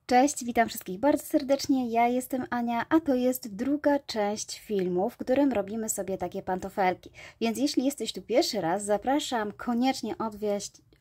Cześć, witam wszystkich bardzo serdecznie, ja jestem Ania, a to jest druga część filmu, w którym robimy sobie takie pantofelki. Więc jeśli jesteś tu pierwszy raz, zapraszam koniecznie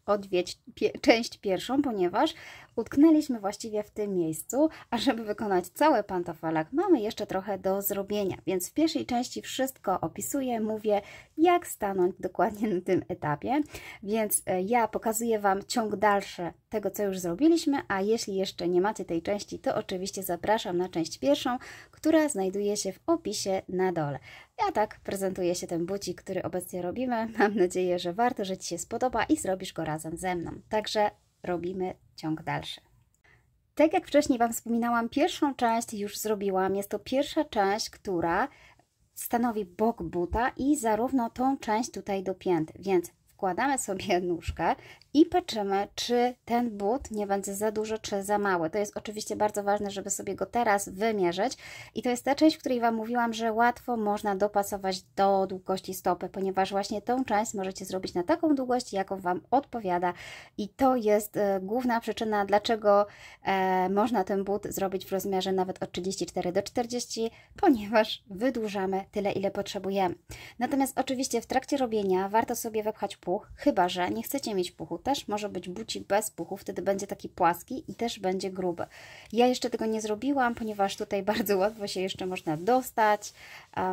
odwiedź część pierwszą, ponieważ utknęliśmy właściwie w tym miejscu, a żeby wykonać cały pantofelek, mamy jeszcze trochę do zrobienia. Więc w pierwszej części wszystko opisuję, mówię jak stanąć dokładnie na tym etapie, więc ja pokazuję Wam ciąg dalszy tego, co już zrobiliśmy, a jeśli jeszcze nie macie tej części, to oczywiście zapraszam na część pierwszą, która znajduje się w opisie na dole. Ja tak prezentuję się ten bucik, który obecnie robimy. Mam nadzieję, że warto, że Ci się spodoba i zrobisz go razem ze mną. Także robimy ciąg dalszy. Tak jak wcześniej Wam wspominałam, pierwszą część już zrobiłam. Jest to pierwsza część, która stanowi bok buta i zarówno tą część tutaj dopięty, więc wkładamy sobie nóżkę i patrzymy, czy ten but nie będzie za duży, czy za mały. To jest oczywiście bardzo ważne, żeby sobie go teraz wymierzyć i to jest ta część, w której Wam mówiłam, że łatwo można dopasować do długości stopy, ponieważ właśnie tą część możecie zrobić na taką długość, jaką Wam odpowiada i to jest główna przyczyna, dlaczego można ten but zrobić w rozmiarze nawet od 34 do 40, ponieważ wydłużamy tyle, ile potrzebujemy. Natomiast oczywiście w trakcie robienia warto sobie wepchać puch, chyba że nie chcecie mieć puchu. Też może być bucik bez puchu, wtedy będzie taki płaski i też będzie gruby. Ja jeszcze tego nie zrobiłam, ponieważ tutaj bardzo łatwo się jeszcze można dostać.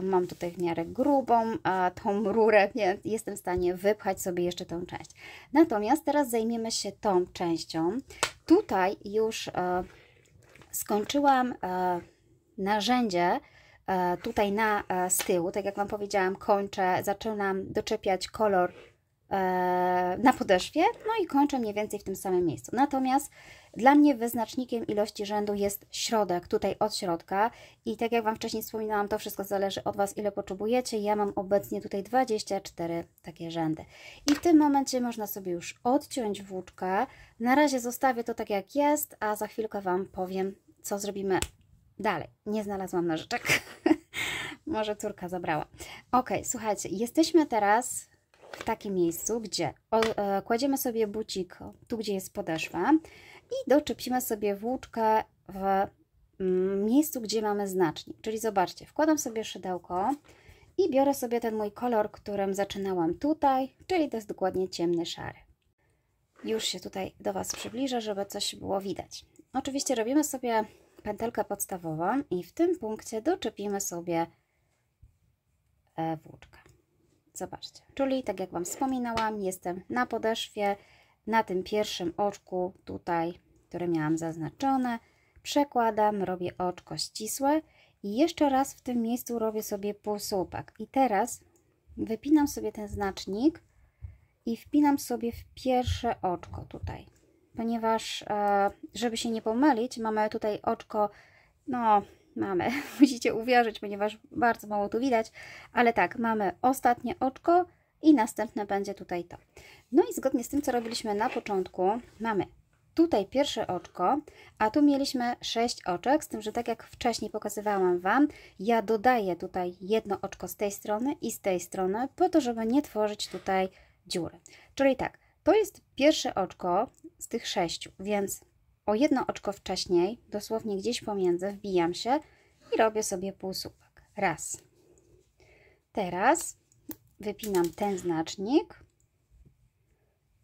Mam tutaj w miarę grubą tą rurę, więc jestem w stanie wypchać sobie jeszcze tą część. Natomiast teraz zajmiemy się tą częścią. Tutaj już skończyłam narzędzie tutaj z tyłu, tak jak Wam powiedziałam, zaczynam doczepiać kolor na podeszwie, no i kończę mniej więcej w tym samym miejscu. Natomiast dla mnie wyznacznikiem ilości rzędu jest środek, tutaj od środka i tak jak Wam wcześniej wspominałam, to wszystko zależy od Was, ile potrzebujecie. Ja mam obecnie tutaj 24 takie rzędy. I w tym momencie można sobie już odciąć włóczkę. Na razie zostawię to tak jak jest, a za chwilkę Wam powiem, co zrobimy dalej. Nie znalazłam nożyczek. Może córka zabrała. Ok, słuchajcie, jesteśmy teraz w takim miejscu, gdzie kładziemy sobie bucik tu, gdzie jest podeszwa i doczepimy sobie włóczkę w miejscu, gdzie mamy znacznik. Czyli zobaczcie, wkładam sobie szydełko i biorę sobie ten mój kolor, którym zaczynałam tutaj, czyli to jest dokładnie ciemny szary. Już się tutaj do Was przybliżę, żeby coś było widać. Oczywiście robimy sobie pętelkę podstawową i w tym punkcie doczepimy sobie włóczkę. Zobaczcie, czyli tak jak Wam wspominałam, jestem na podeszwie, na tym pierwszym oczku tutaj, które miałam zaznaczone, przekładam, robię oczko ścisłe i jeszcze raz w tym miejscu robię sobie półsłupek. I teraz wypinam sobie ten znacznik i wpinam sobie w pierwsze oczko tutaj, ponieważ żeby się nie pomylić, mamy tutaj oczko, musicie uwierzyć, ponieważ bardzo mało tu widać, ale tak, mamy ostatnie oczko i następne będzie tutaj to. No i zgodnie z tym, co robiliśmy na początku, mamy tutaj pierwsze oczko, a tu mieliśmy 6 oczek, z tym, że tak jak wcześniej pokazywałam Wam, ja dodaję tutaj jedno oczko z tej strony i z tej strony, po to, żeby nie tworzyć tutaj dziury. Czyli tak, to jest pierwsze oczko z tych 6, więc o jedno oczko wcześniej, dosłownie gdzieś pomiędzy, wbijam się i robię sobie półsłupek. Raz. Teraz wypinam ten znacznik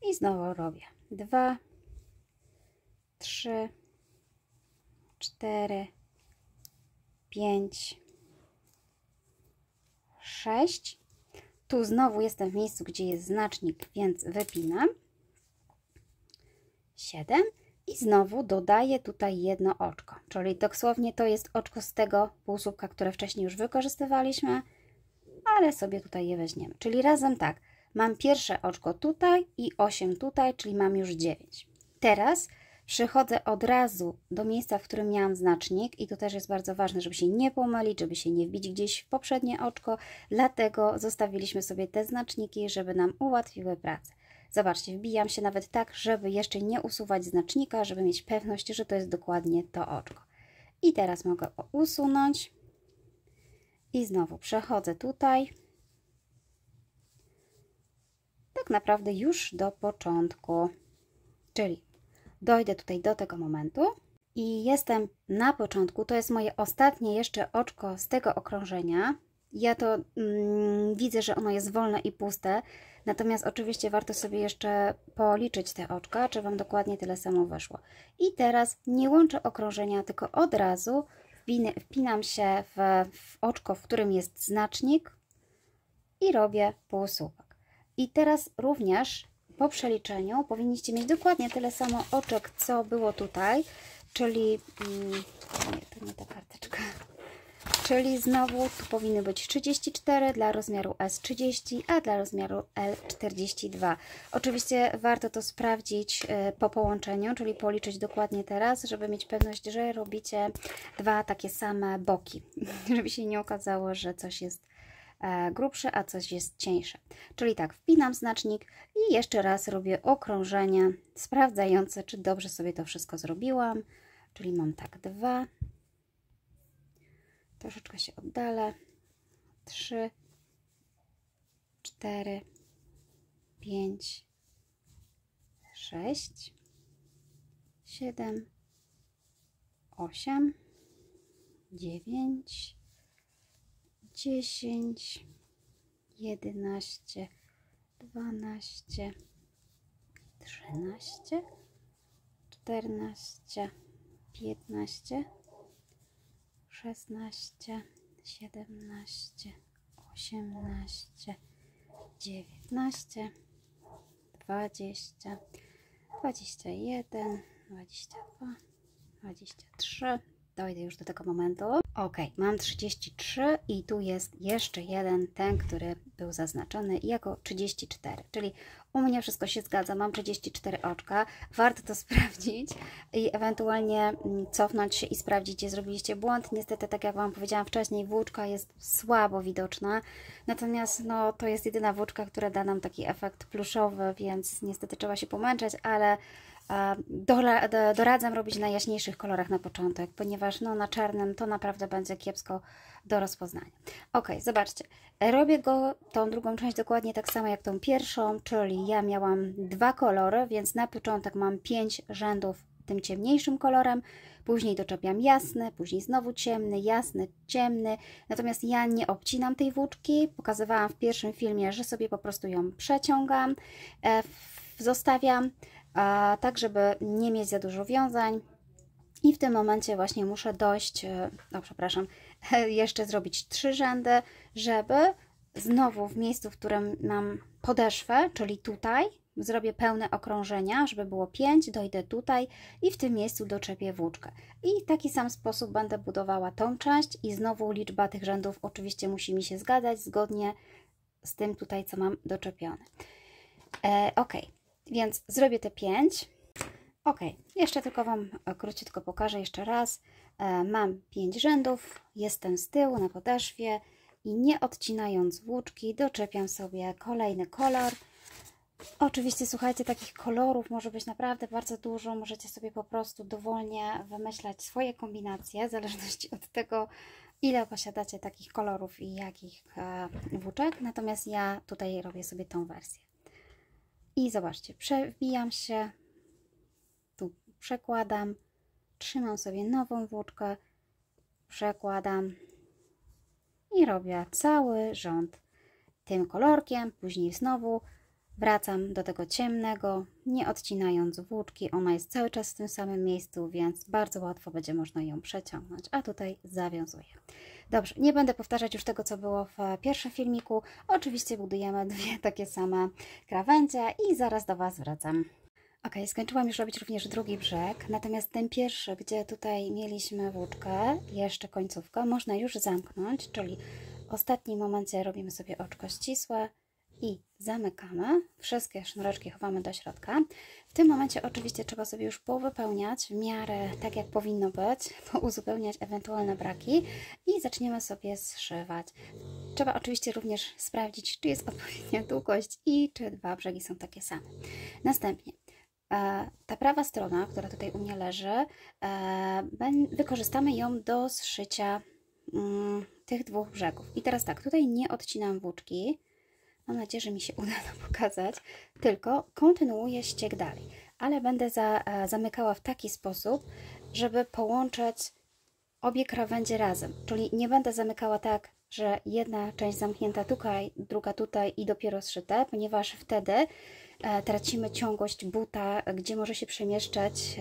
i znowu robię 2, 3, 4, 5, 6. Tu znowu jestem w miejscu, gdzie jest znacznik, więc wypinam 7. I znowu dodaję tutaj jedno oczko, czyli dosłownie to jest oczko z tego półsłupka, które wcześniej już wykorzystywaliśmy, ale sobie tutaj je weźmiemy. Czyli razem tak, mam pierwsze oczko tutaj i 8 tutaj, czyli mam już 9. Teraz przychodzę od razu do miejsca, w którym miałam znacznik i to też jest bardzo ważne, żeby się nie pomylić, żeby się nie wbić gdzieś w poprzednie oczko, dlatego zostawiliśmy sobie te znaczniki, żeby nam ułatwiły pracę. Zobaczcie, wbijam się nawet tak, żeby jeszcze nie usuwać znacznika, żeby mieć pewność, że to jest dokładnie to oczko. I teraz mogę usunąć i znowu przechodzę tutaj. Tak naprawdę już do początku, czyli dojdę tutaj do tego momentu I jestem na początku, to jest moje ostatnie jeszcze oczko z tego okrążenia. Ja to widzę, że ono jest wolne i puste, natomiast oczywiście warto sobie jeszcze policzyć te oczka, czy Wam dokładnie tyle samo weszło. I teraz nie łączę okrążenia, tylko od razu wpinam się w oczko, w którym jest znacznik i robię półsłupek. I teraz również po przeliczeniu powinniście mieć dokładnie tyle samo oczek, co było tutaj, czyli nie, to nie ta karteczka. Czyli znowu tu powinny być 34, dla rozmiaru S 30, a dla rozmiaru L 42. Oczywiście warto to sprawdzić po połączeniu, czyli policzyć dokładnie teraz, żeby mieć pewność, że robicie dwa takie same boki, żeby się nie okazało, że coś jest grubsze, a coś jest cieńsze. Czyli tak, wpinam znacznik i jeszcze raz robię okrążenie sprawdzające, czy dobrze sobie to wszystko zrobiłam. Czyli mam tak 2, troszeczkę się oddalę, 3, 4, 5, 6, 7, 8, 9, 10, 11, 12, 13, 14, 15, 16, 17, 18, 19, 20, 21, 22, 23. Dojdę już do tego momentu. Ok, mam 33 i tu jest jeszcze jeden, ten, który był zaznaczony jako 34, czyli u mnie wszystko się zgadza, mam 34 oczka, warto to sprawdzić i ewentualnie cofnąć się i sprawdzić, gdzie zrobiliście błąd. Niestety, tak jak Wam powiedziałam wcześniej, włóczka jest słabo widoczna, natomiast no, to jest jedyna włóczka, która da nam taki efekt pluszowy, więc niestety trzeba się pomęczać, ale doradzam robić na jaśniejszych kolorach na początek, ponieważ no, na czarnym to naprawdę będzie kiepsko do rozpoznania. Ok, zobaczcie, robię tą drugą część dokładnie tak samo jak tą pierwszą, czyli ja miałam 2 kolory, więc na początek mam 5 rzędów tym ciemniejszym kolorem, później doczepiam jasny, później znowu ciemny, jasny, ciemny, natomiast ja nie obcinam tej włóczki, pokazywałam w pierwszym filmie, że sobie po prostu ją przeciągam, zostawiam, tak żeby nie mieć za dużo wiązań i w tym momencie właśnie muszę dojść, przepraszam, jeszcze zrobić 3 rzędy, żeby znowu w miejscu, w którym mam podeszwę, czyli tutaj, zrobię pełne okrążenia, żeby było 5, dojdę tutaj i w tym miejscu doczepię włóczkę. I w taki sam sposób będę budowała tą część i znowu liczba tych rzędów oczywiście musi mi się zgadzać zgodnie z tym tutaj, co mam doczepione. Ok. Więc zrobię te 5. Ok, jeszcze tylko Wam króciutko pokażę jeszcze raz. Mam 5 rzędów, jestem z tyłu na podeszwie i nie odcinając włóczki doczepiam sobie kolejny kolor. Oczywiście słuchajcie, takich kolorów może być naprawdę bardzo dużo, możecie sobie po prostu dowolnie wymyślać swoje kombinacje w zależności od tego, ile posiadacie takich kolorów i jakich włóczek, natomiast ja tutaj robię sobie tą wersję. I zobaczcie, przebijam się, tu przekładam, trzymam sobie nową włóczkę, przekładam i robię cały rząd tym kolorkiem, później znowu wracam do tego ciemnego, nie odcinając włóczki, ona jest cały czas w tym samym miejscu, więc bardzo łatwo będzie można ją przeciągnąć, a tutaj zawiązuję. Dobrze, nie będę powtarzać już tego, co było w pierwszym filmiku. Oczywiście budujemy 2 takie same krawędzie i zaraz do Was wracam. Ok, skończyłam już robić również drugi brzeg, natomiast ten pierwszy, gdzie tutaj mieliśmy włóczkę, jeszcze końcówkę, można już zamknąć, czyli w ostatnim momencie robimy sobie oczko ścisłe i zamykamy. Wszystkie sznureczki chowamy do środka. W tym momencie oczywiście trzeba sobie już powypełniać w miarę tak, jak powinno być, uzupełniać ewentualne braki i zaczniemy sobie zszywać. Trzeba oczywiście również sprawdzić, czy jest odpowiednia długość i czy 2 brzegi są takie same. Następnie ta prawa strona, która tutaj u mnie leży, wykorzystamy ją do zszycia tych 2 brzegów. I teraz tak, tutaj nie odcinam włóczki. Mam nadzieję, że mi się uda to pokazać, tylko kontynuuję ścieg dalej, ale będę zamykała w taki sposób, żeby połączyć obie krawędzie razem. Czyli nie będę zamykała tak, że jedna część zamknięta tutaj, druga tutaj i dopiero zszyte, ponieważ wtedy tracimy ciągłość buta, gdzie może się przemieszczać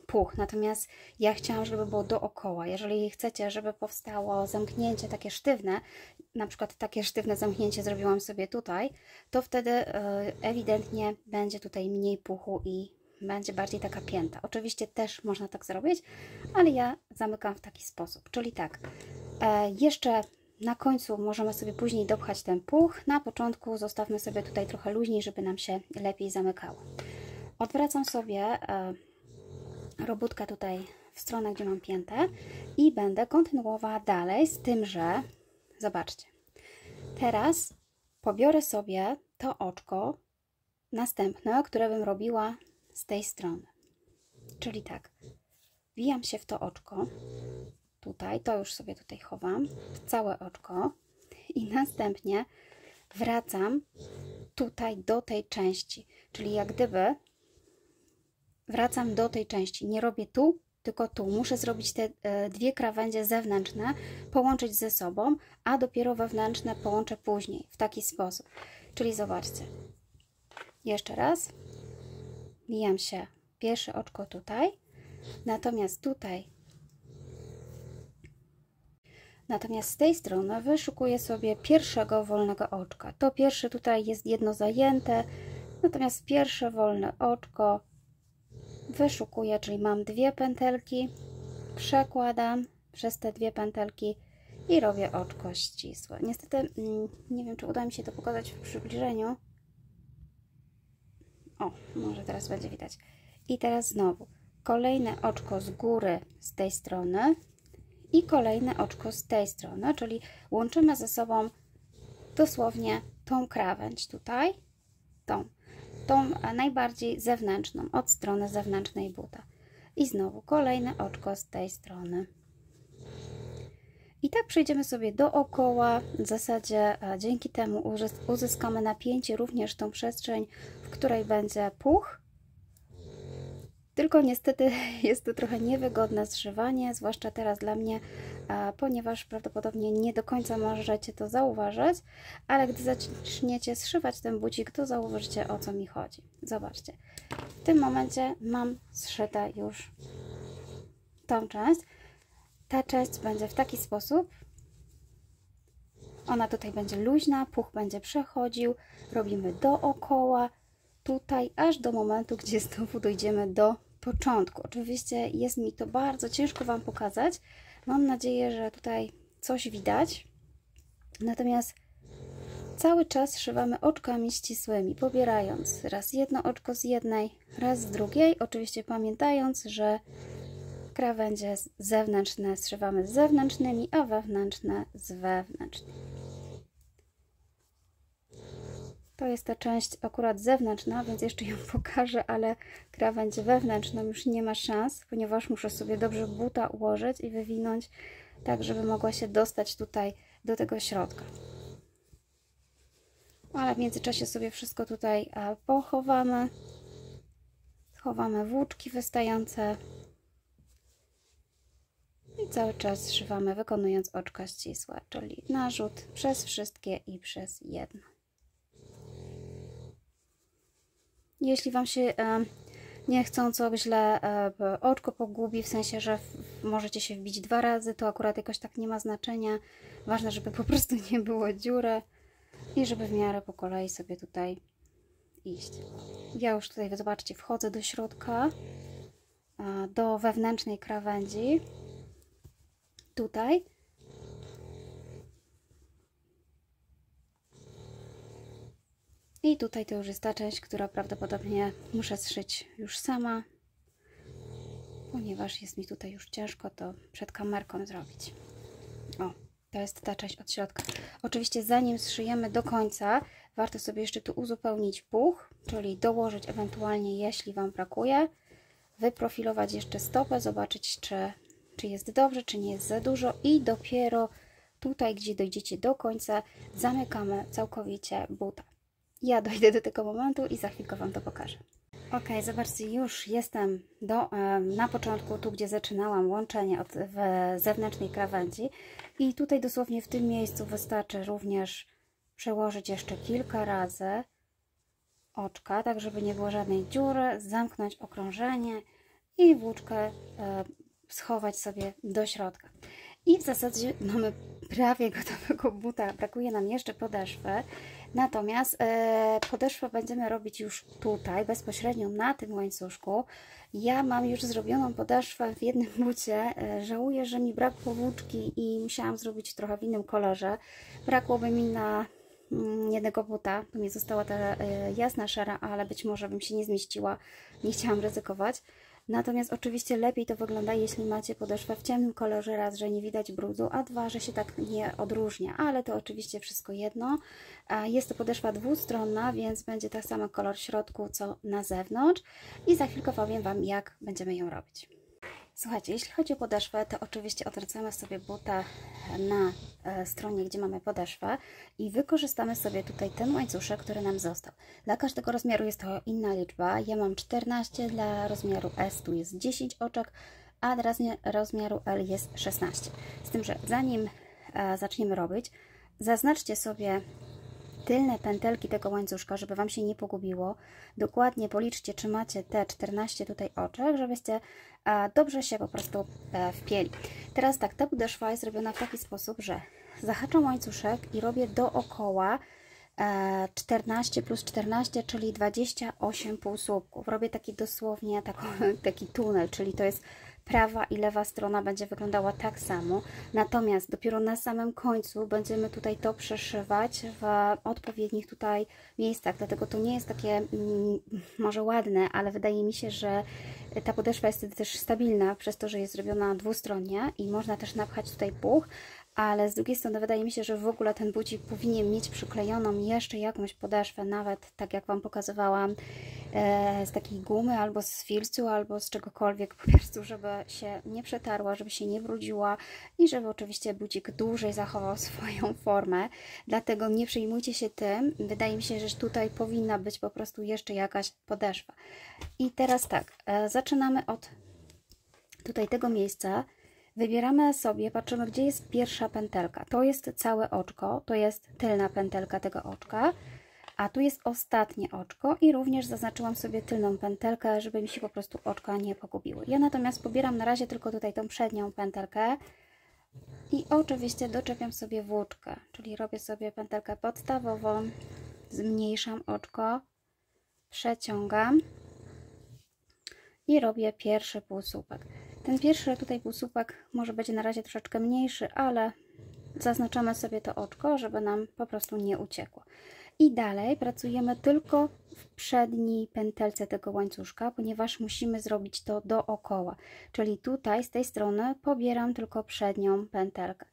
puch. Natomiast ja chciałam, żeby było dookoła. Jeżeli chcecie, żeby powstało zamknięcie takie sztywne, na przykład takie sztywne zamknięcie zrobiłam sobie tutaj, to wtedy ewidentnie będzie tutaj mniej puchu i będzie bardziej taka pięta. Oczywiście też można tak zrobić, ale ja zamykam w taki sposób. Czyli tak, jeszcze na końcu możemy sobie później dopchać ten puch. Na początku zostawmy sobie tutaj trochę luźniej, żeby nam się lepiej zamykało. Odwracam sobie robótkę tutaj w stronę, gdzie mam piętę i będę kontynuowała dalej z tym, że zobaczcie, teraz pobiorę sobie to oczko następne, które bym robiła z tej strony. Czyli tak, wbijam się w to oczko, tutaj, to już sobie tutaj chowam, w całe oczko i następnie wracam tutaj do tej części, czyli jak gdyby wracam do tej części, nie robię tu, tylko tu. Muszę zrobić te dwie krawędzie zewnętrzne, połączyć ze sobą, a dopiero wewnętrzne połączę później, w taki sposób. Czyli zobaczcie, jeszcze raz, wbijam się pierwsze oczko tutaj, natomiast z tej strony wyszukuję sobie pierwszego wolnego oczka. To pierwsze tutaj jest jedno zajęte, natomiast pierwsze wolne oczko wyszukuję, czyli mam dwie pętelki, przekładam przez te dwie pętelki i robię oczko ścisłe. Niestety nie wiem, czy uda mi się to pokazać w przybliżeniu. O, może teraz będzie widać. I teraz znowu kolejne oczko z góry z tej strony i kolejne oczko z tej strony, czyli łączymy ze sobą dosłownie tą krawędź tutaj, tą najbardziej zewnętrzną, od strony zewnętrznej buta. I znowu kolejne oczko z tej strony. I tak przejdziemy sobie dookoła. W zasadzie dzięki temu uzyskamy napięcie, również tą przestrzeń, w której będzie puch. Tylko niestety jest to trochę niewygodne zszywanie, zwłaszcza teraz dla mnie, ponieważ prawdopodobnie nie do końca możecie to zauważyć, ale gdy zaczniecie zszywać ten bucik, to zauważycie, o co mi chodzi. Zobaczcie, w tym momencie mam zszyte już tą część. Ta część będzie w taki sposób, ona tutaj będzie luźna, puch będzie przechodził, robimy dookoła, tutaj aż do momentu, gdzie znowu dojdziemy do początku. Oczywiście jest mi to bardzo ciężko Wam pokazać. Mam nadzieję, że tutaj coś widać. Natomiast cały czas szywamy oczkami ścisłymi, pobierając raz jedno oczko z jednej, raz z drugiej. Oczywiście pamiętając, że krawędzie zewnętrzne zszywamy z zewnętrznymi, a wewnętrzne z wewnętrznymi. To jest ta część akurat zewnętrzna, więc jeszcze ją pokażę, ale krawędź wewnętrzną już nie ma szans, ponieważ muszę sobie dobrze buta ułożyć i wywinąć, tak żeby mogła się dostać tutaj do tego środka. Ale w międzyczasie sobie wszystko tutaj pochowamy. Schowamy włóczki wystające i cały czas zszywamy, wykonując oczka ścisłe, czyli narzut przez wszystkie i przez jedno. Jeśli Wam się niechcąco źle oczko pogubi, w sensie, że możecie się wbić 2 razy, to akurat jakoś tak nie ma znaczenia. Ważne, żeby po prostu nie było dziury i żeby w miarę po kolei sobie tutaj iść. Ja już tutaj, zobaczcie, wchodzę do środka, do wewnętrznej krawędzi. Tutaj. I tutaj to już jest ta część, która prawdopodobnie muszę zszyć już sama, ponieważ jest mi tutaj już ciężko to przed kamerką zrobić. O, to jest ta część od środka. Oczywiście zanim zszyjemy do końca, warto sobie jeszcze tu uzupełnić puch, czyli dołożyć ewentualnie, jeśli Wam brakuje, wyprofilować jeszcze stopę, zobaczyć, czy jest dobrze, czy nie jest za dużo i dopiero tutaj, gdzie dojdziecie do końca, zamykamy całkowicie buta. Ja dojdę do tego momentu i za chwilkę Wam to pokażę. Ok, zobaczcie, już jestem na początku, tu gdzie zaczynałam łączenie w zewnętrznej krawędzi i tutaj dosłownie w tym miejscu wystarczy również przełożyć jeszcze kilka razy oczka, tak żeby nie było żadnej dziury, zamknąć okrążenie i włóczkę schować sobie do środka. I w zasadzie mamy prawie gotowego buta, brakuje nam jeszcze podeszwy, natomiast podeszwę będziemy robić już tutaj, bezpośrednio na tym łańcuszku. Ja mam już zrobioną podeszwę w jednym bucie, żałuję, że mi brakło włóczki i musiałam zrobić trochę w innym kolorze. Brakłoby mi na jednego buta, tu mi została ta jasna szara, ale być może bym się nie zmieściła, nie chciałam ryzykować. Natomiast oczywiście lepiej to wygląda, jeśli macie podeszwę w ciemnym kolorze, raz, że nie widać brudu, a dwa, że się tak nie odróżnia, ale to oczywiście wszystko jedno. Jest to podeszwa dwustronna, więc będzie tak samo kolor w środku, co na zewnątrz i za chwilkę powiem Wam, jak będziemy ją robić. Słuchajcie, jeśli chodzi o podeszwę, to oczywiście odwracamy sobie buta na stronie, gdzie mamy podeszwę i wykorzystamy sobie tutaj ten łańcuszek, który nam został. Dla każdego rozmiaru jest to inna liczba. Ja mam 14, dla rozmiaru S tu jest 10 oczek, a dla rozmiaru L jest 16. Z tym, że zanim zaczniemy robić, zaznaczcie sobie tylne pętelki tego łańcuszka, żeby Wam się nie pogubiło. Dokładnie policzcie, czy macie te 14 tutaj oczek, żebyście dobrze się po prostu wpięli. Teraz tak, ta podeszwa jest robiona w taki sposób, że zahaczam łańcuszek i robię dookoła 14 plus 14, czyli 28 półsłupków. Robię taki dosłownie taki tunel, czyli to jest prawa i lewa strona będzie wyglądała tak samo, natomiast dopiero na samym końcu będziemy tutaj to przeszywać w odpowiednich tutaj miejscach, dlatego to nie jest takie może ładne, ale wydaje mi się, że ta podeszwa jest też stabilna przez to, że jest zrobiona dwustronnie i można też napchać tutaj puch, ale z drugiej strony wydaje mi się, że w ogóle ten bucik powinien mieć przyklejoną jeszcze jakąś podeszwę, nawet tak jak Wam pokazywałam, z takiej gumy, albo z filcu, albo z czegokolwiek, po prostu, żeby się nie przetarła, żeby się nie brudziła i żeby oczywiście bucik dłużej zachował swoją formę. Dlatego nie przejmujcie się tym. Wydaje mi się, że tutaj powinna być po prostu jeszcze jakaś podeszwa. I teraz tak, zaczynamy od tutaj tego miejsca. Wybieramy sobie, patrzymy, gdzie jest pierwsza pętelka. To jest całe oczko, to jest tylna pętelka tego oczka, a tu jest ostatnie oczko i również zaznaczyłam sobie tylną pętelkę, żeby mi się po prostu oczka nie pogubiły. Ja natomiast pobieram na razie tylko tutaj tą przednią pętelkę i oczywiście doczepiam sobie włóczkę, czyli robię sobie pętelkę podstawową, zmniejszam oczko, przeciągam i robię pierwszy półsłupek. Ten pierwszy tutaj półsłupek może być na razie troszeczkę mniejszy, ale zaznaczamy sobie to oczko, żeby nam po prostu nie uciekło. I dalej pracujemy tylko w przedniej pętelce tego łańcuszka, ponieważ musimy zrobić to dookoła. Czyli tutaj z tej strony pobieram tylko przednią pętelkę.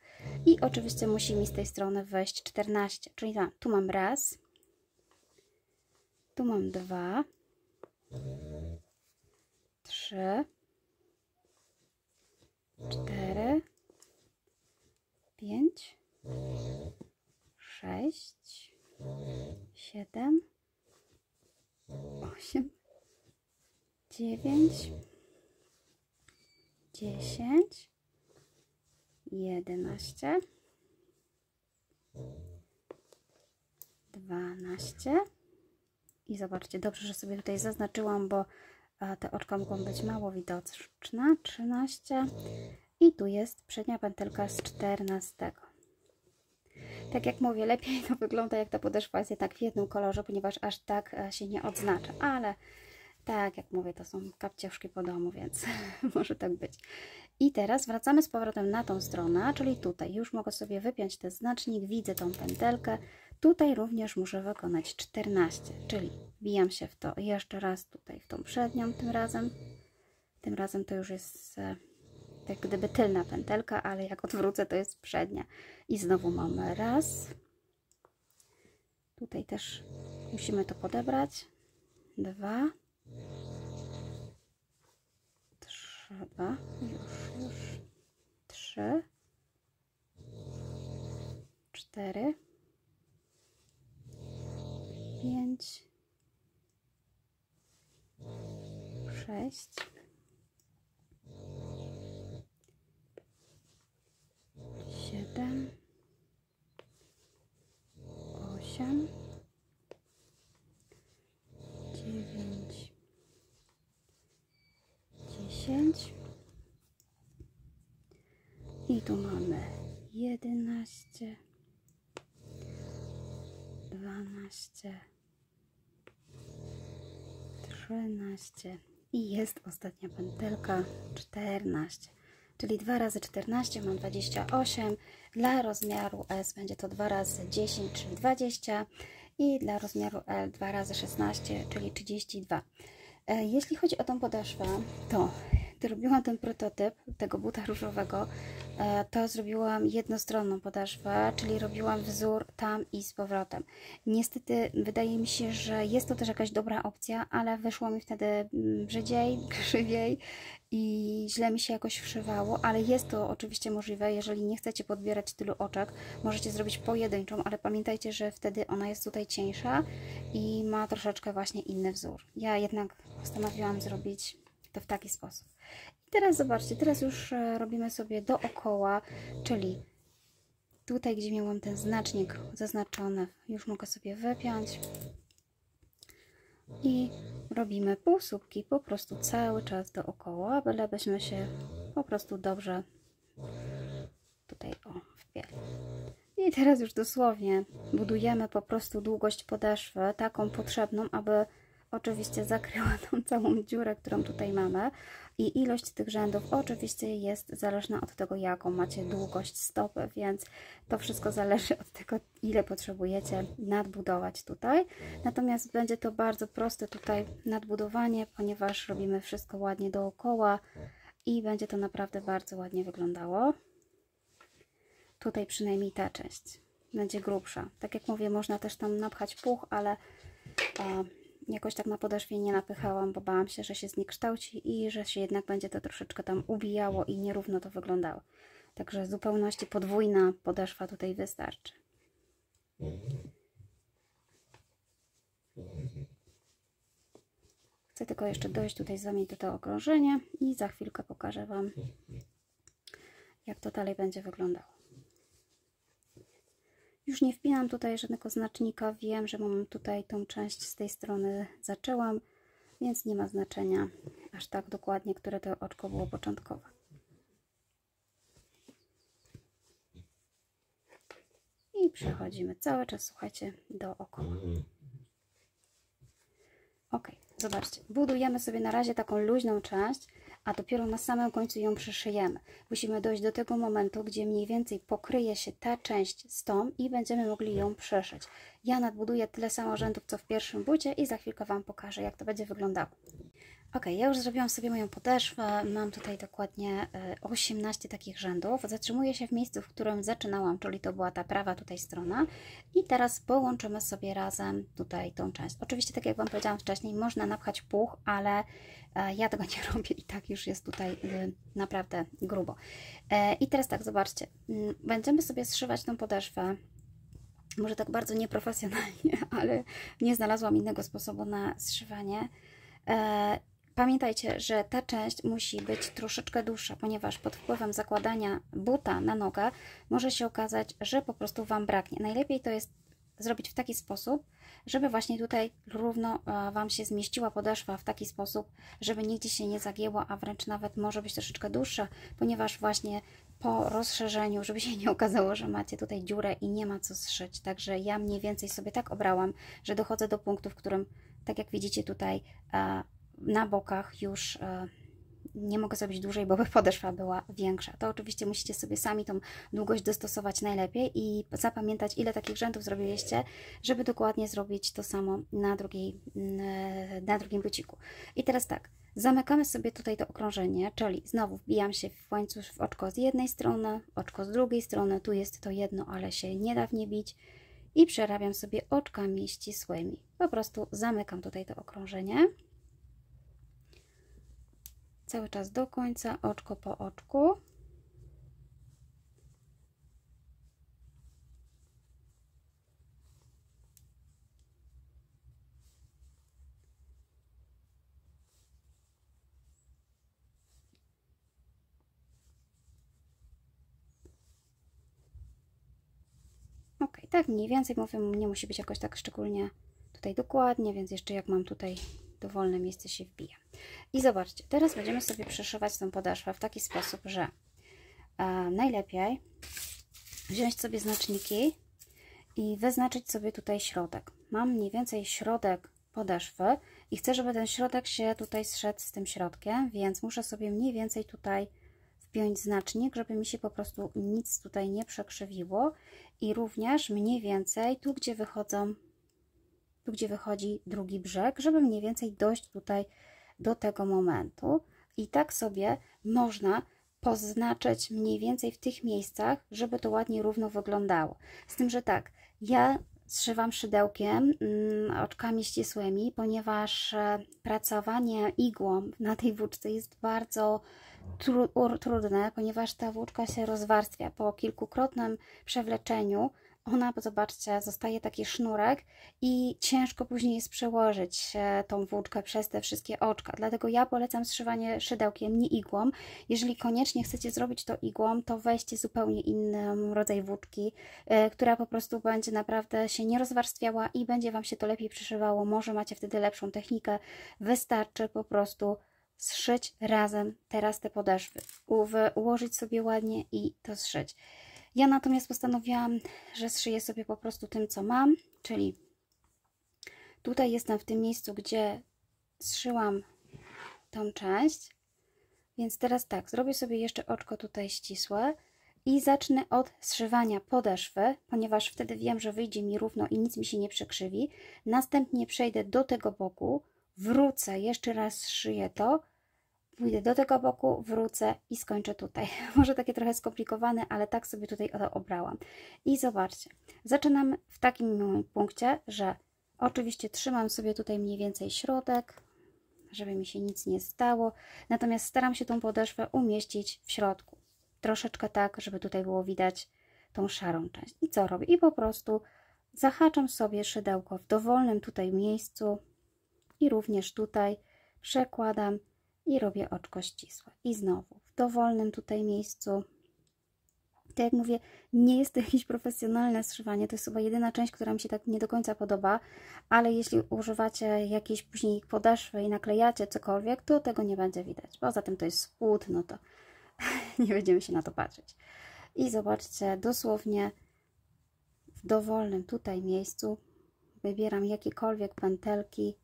I oczywiście musi mi z tej strony wejść 14. Czyli tu mam raz, tu mam 2, 3, 4, 5, 6, 7, 8, 9, 10, 11, 12 i zobaczcie, dobrze, że sobie tutaj zaznaczyłam, bo te oczka mogą być mało widoczne. 13 i tu jest przednia pętelka z 14. Tak jak mówię, lepiej to wygląda, jak ta podeszwa jest jednak w jednym kolorze, ponieważ aż tak się nie odznacza, ale tak jak mówię, to są kapciuszki po domu, więc może tak być. I teraz wracamy z powrotem na tą stronę, czyli tutaj już mogę sobie wypiąć ten znacznik, widzę tą pętelkę. Tutaj również muszę wykonać 14, czyli wbijam się w to jeszcze raz tutaj w tą przednią tym razem. Tym razem to już jest jak gdyby tylna pętelka, ale jak odwrócę, to jest przednia. I znowu mamy raz. Tutaj też musimy to podebrać. 2. 3. Już. 3. 4. 5. 6, 7, 8, 9, 10 i tu mamy 11, 12, 13 i jest ostatnia pętelka 14, czyli 2 razy 14 mam 28, dla rozmiaru S będzie to 2 razy 10, czyli 20 i dla rozmiaru L 2 razy 16, czyli 32. Jeśli chodzi o tą podeszwę, to gdy robiłam ten prototyp tego buta różowego, to zrobiłam jednostronną podeszwę, czyli robiłam wzór tam i z powrotem. Niestety wydaje mi się, że jest to też jakaś dobra opcja, ale wyszło mi wtedy brzydziej, krzywiej i źle mi się jakoś wszywało, ale jest to oczywiście możliwe, jeżeli nie chcecie podbierać tylu oczek, możecie zrobić pojedynczą, ale pamiętajcie, że wtedy ona jest tutaj cieńsza i ma troszeczkę właśnie inny wzór. Ja jednak postanowiłam zrobić to w taki sposób. I teraz zobaczcie, teraz już robimy sobie dookoła, czyli tutaj, gdzie miałam ten znacznik zaznaczony, już mogę sobie wypiąć i robimy półsłupki po prostu cały czas dookoła, bylebyśmy się po prostu dobrze tutaj wpięli. I teraz już dosłownie budujemy po prostu długość podeszwy, taką potrzebną, aby oczywiście zakryła tą całą dziurę, którą tutaj mamy. I ilość tych rzędów oczywiście jest zależna od tego, jaką macie długość stopy, więc to wszystko zależy od tego, ile potrzebujecie nadbudować tutaj. Natomiast będzie to bardzo proste tutaj nadbudowanie, ponieważ robimy wszystko ładnie dookoła i będzie to naprawdę bardzo ładnie wyglądało. Tutaj przynajmniej ta część będzie grubsza. Tak jak mówię, można też tam napchać puch, ale jakoś tak na podeszwie nie napychałam, bo bałam się, że się zniekształci i że się jednak będzie to troszeczkę tam ubijało i nierówno to wyglądało. Także w zupełności podwójna podeszwa tutaj wystarczy. Chcę tylko jeszcze dojść tutaj z Wami do tego okrążenia i za chwilkę pokażę Wam, jak to dalej będzie wyglądało. Już nie wpinam tutaj żadnego znacznika, wiem, że mam tutaj tą część z tej strony zaczęłam, więc nie ma znaczenia aż tak dokładnie, które to oczko było początkowe. I przechodzimy cały czas, słuchajcie, dookoła. Ok, zobaczcie, budujemy sobie na razie taką luźną część, a dopiero na samym końcu ją przyszyjemy. Musimy dojść do tego momentu, gdzie mniej więcej pokryje się ta część z tą i będziemy mogli ją przyszyć. Ja nadbuduję tyle samo rzędów, co w pierwszym bucie i za chwilkę Wam pokażę, jak to będzie wyglądało. Ok, ja już zrobiłam sobie moją podeszwę, mam tutaj dokładnie 18 takich rzędów. Zatrzymuję się w miejscu, w którym zaczynałam, czyli to była ta prawa tutaj strona. I teraz połączymy sobie razem tutaj tą część. Oczywiście, tak jak Wam powiedziałam wcześniej, można napchać puch, ale ja tego nie robię i tak już jest tutaj naprawdę grubo. I teraz tak, zobaczcie, będziemy sobie zszywać tą podeszwę. Może tak bardzo nieprofesjonalnie, ale nie znalazłam innego sposobu na zszywanie. Pamiętajcie, że ta część musi być troszeczkę dłuższa, ponieważ pod wpływem zakładania buta na nogę może się okazać, że po prostu Wam braknie. Najlepiej to jest zrobić w taki sposób, żeby właśnie tutaj równo Wam się zmieściła podeszwa w taki sposób, żeby nigdzie się nie zagięła, a wręcz nawet może być troszeczkę dłuższa, ponieważ właśnie po rozszerzeniu, żeby się nie okazało, że macie tutaj dziurę i nie ma co zszyć. Także ja mniej więcej sobie tak obrałam, że dochodzę do punktu, w którym, tak jak widzicie tutaj, na bokach już nie mogę zrobić dłużej, bo podeszwa była większa. To oczywiście musicie sobie sami tą długość dostosować najlepiej i zapamiętać, ile takich rzędów zrobiliście, żeby dokładnie zrobić to samo na drugim buciku. I teraz tak, zamykamy sobie tutaj to okrążenie, czyli znowu wbijam się w łańcuch w oczko z jednej strony, oczko z drugiej strony, tu jest to jedno, ale się nie da w nie bić i przerabiam sobie oczkami ścisłymi. Po prostu zamykam tutaj to okrążenie. Cały czas do końca, oczko po oczku. Tak mniej więcej mówię, nie musi być jakoś tak szczególnie tutaj dokładnie, więc jeszcze jak mam tutaj dowolne miejsce się wbija. I zobaczcie, teraz będziemy sobie przeszywać tą podeszwę w taki sposób, że najlepiej wziąć sobie znaczniki i wyznaczyć sobie tutaj środek. Mam mniej więcej środek podeszwy i chcę, żeby ten środek się tutaj zszedł z tym środkiem, więc muszę sobie mniej więcej tutaj wpiąć znacznik, żeby mi się po prostu nic tutaj nie przekrzywiło i również mniej więcej tu, gdzie wychodzi drugi brzeg, żeby mniej więcej dojść tutaj do tego momentu i tak sobie można poznaczyć mniej więcej w tych miejscach, żeby to ładnie równo wyglądało. Z tym, że tak, ja zszywam szydełkiem, oczkami ścisłymi, ponieważ pracowanie igłą na tej włóczce jest bardzo trudne, ponieważ ta włóczka się rozwarstwia. Po kilkukrotnym przewleczeniu ona, zobaczcie, zostaje taki sznurek i ciężko później jest przełożyć tą włóczkę przez te wszystkie oczka. Dlatego ja polecam zszywanie szydełkiem, nie igłą. Jeżeli koniecznie chcecie zrobić to igłą, to weźcie zupełnie inny rodzaj włóczki, która po prostu będzie naprawdę się nie rozwarstwiała i będzie Wam się to lepiej przyszywało. Może macie wtedy lepszą technikę. Wystarczy po prostu zszyć razem teraz te podeszwy, ułożyć sobie ładnie i to zszyć. Ja natomiast postanowiłam, że zszyję sobie po prostu tym, co mam, czyli tutaj jestem w tym miejscu, gdzie zszyłam tą część, więc teraz tak, zrobię sobie jeszcze oczko tutaj ścisłe i zacznę od zszywania podeszwy, ponieważ wtedy wiem, że wyjdzie mi równo i nic mi się nie przekrzywi. Następnie przejdę do tego boku, wrócę, jeszcze raz zszyję to, pójdę do tego boku, wrócę i skończę tutaj. Może takie trochę skomplikowane, ale tak sobie tutaj to obrałam. I zobaczcie, zaczynam w takim punkcie, że oczywiście trzymam sobie tutaj mniej więcej środek, żeby mi się nic nie stało. Natomiast staram się tą podeszwę umieścić w środku. Troszeczkę tak, żeby tutaj było widać tą szarą część. I co robię? I po prostu zahaczam sobie szydełko w dowolnym tutaj miejscu i również tutaj przekładam i robię oczko ścisłe. I znowu w dowolnym tutaj miejscu. Tak jak mówię, nie jest to jakieś profesjonalne zszywanie, to jest chyba jedyna część, która mi się tak nie do końca podoba, ale jeśli używacie jakiejś później podeszwy i naklejacie cokolwiek, to tego nie będzie widać. Poza tym to jest spód, no to nie będziemy się na to patrzeć. I zobaczcie, dosłownie w dowolnym tutaj miejscu wybieram jakiekolwiek pętelki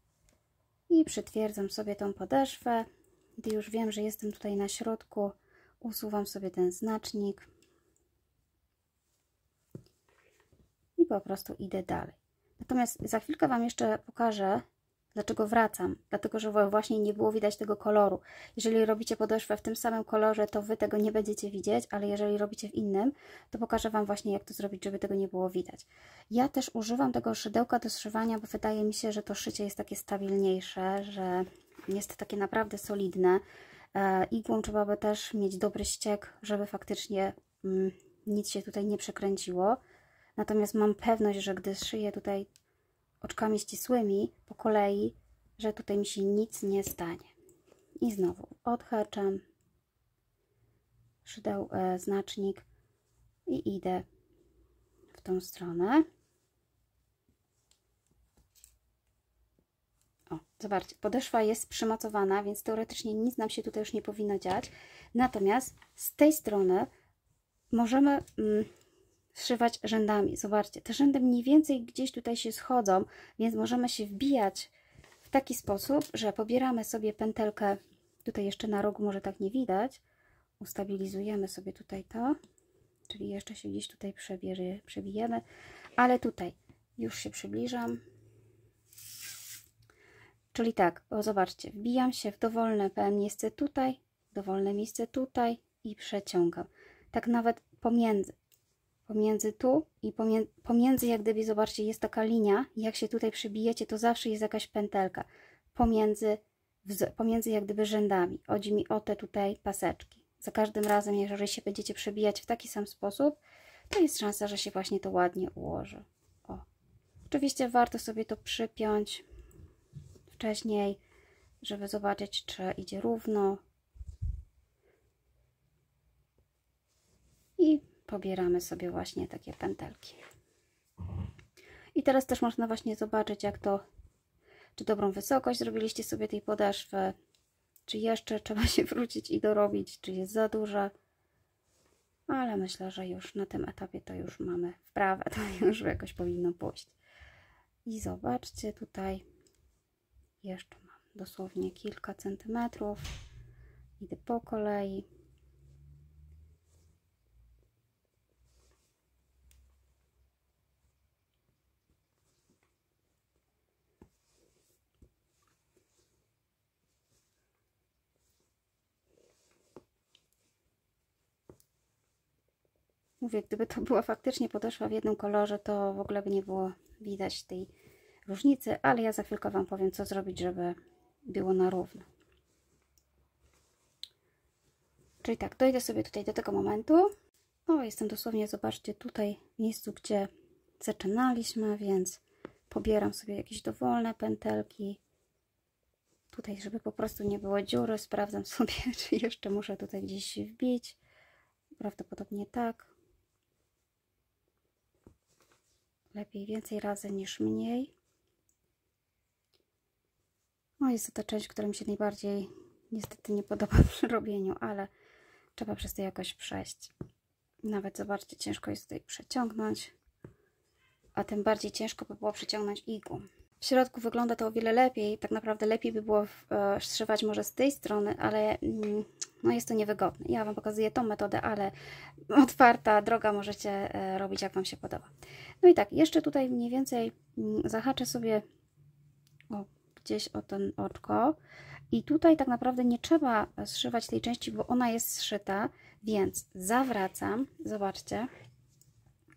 i przytwierdzam sobie tą podeszwę. Gdy już wiem, że jestem tutaj na środku, usuwam sobie ten znacznik i po prostu idę dalej. Natomiast za chwilkę Wam jeszcze pokażę, dlaczego wracam. Dlatego, że właśnie nie było widać tego koloru. Jeżeli robicie podeszwę w tym samym kolorze, to Wy tego nie będziecie widzieć, ale jeżeli robicie w innym, to pokażę Wam właśnie, jak to zrobić, żeby tego nie było widać. Ja też używam tego szydełka do zszywania, bo wydaje mi się, że to szycie jest takie stabilniejsze, że jest takie naprawdę solidne. Igłą trzeba by też mieć dobry ściek, żeby faktycznie nic się tutaj nie przekręciło. Natomiast mam pewność, że gdy szyję tutaj oczkami ścisłymi po kolei, że tutaj mi się nic nie stanie. I znowu odhaczam znacznik i idę w tą stronę. O, zobaczcie, podeszwa jest przymocowana, więc teoretycznie nic nam się tutaj już nie powinno dziać. Natomiast z tej strony możemy zszywać rzędami. Zobaczcie, te rzędy mniej więcej gdzieś tutaj się schodzą, więc możemy się wbijać w taki sposób, że pobieramy sobie pętelkę, tutaj jeszcze na rogu może tak nie widać, ustabilizujemy sobie tutaj to, czyli jeszcze się gdzieś tutaj przebijemy, ale tutaj już się przybliżam. Czyli tak, o, zobaczcie, wbijam się w dowolne miejsce tutaj i przeciągam. Tak nawet pomiędzy tu i pomiędzy, jak gdyby, zobaczcie, jest taka linia. Jak się tutaj przybijecie, to zawsze jest jakaś pętelka pomiędzy jak gdyby rzędami. Chodzi mi o te tutaj paseczki. Za każdym razem, jeżeli się będziecie przebijać w taki sam sposób, to jest szansa, że się właśnie to ładnie ułoży. O. Oczywiście warto sobie to przypiąć wcześniej, żeby zobaczyć, czy idzie równo. I pobieramy sobie właśnie takie pętelki. I teraz też można właśnie zobaczyć, jak to, czy dobrą wysokość zrobiliście sobie tej podeszwy, czy jeszcze trzeba się wrócić i dorobić, czy jest za duża. Ale myślę, że już na tym etapie to już mamy wprawę, to już jakoś powinno pójść. I zobaczcie, tutaj jeszcze mam dosłownie kilka centymetrów. Idę po kolei. Mówię, gdyby to była faktycznie podeszwa w jednym kolorze, to w ogóle by nie było widać tej różnicy, ale ja za chwilkę Wam powiem, co zrobić, żeby było na równo. Czyli tak, dojdę sobie tutaj do tego momentu. O, jestem dosłownie, zobaczcie, tutaj w miejscu, gdzie zaczynaliśmy, więc pobieram sobie jakieś dowolne pętelki. Tutaj, żeby po prostu nie było dziury, sprawdzam sobie, czy jeszcze muszę tutaj gdzieś się wbić. Prawdopodobnie tak. Lepiej więcej razy niż mniej. No jest to ta część, która mi się najbardziej niestety nie podoba przy robieniu, ale trzeba przez to jakoś przejść. Nawet zobaczcie, ciężko jest tutaj przeciągnąć, a tym bardziej ciężko by było przeciągnąć igłą. W środku wygląda to o wiele lepiej. Tak naprawdę lepiej by było zszywać może z tej strony, ale no jest to niewygodne. Ja Wam pokazuję tą metodę, ale otwarta droga, możecie robić jak Wam się podoba. No i tak, jeszcze tutaj mniej więcej zahaczę sobie gdzieś o ten oczko. I tutaj tak naprawdę nie trzeba zszywać tej części, bo ona jest zszyta, więc zawracam, zobaczcie.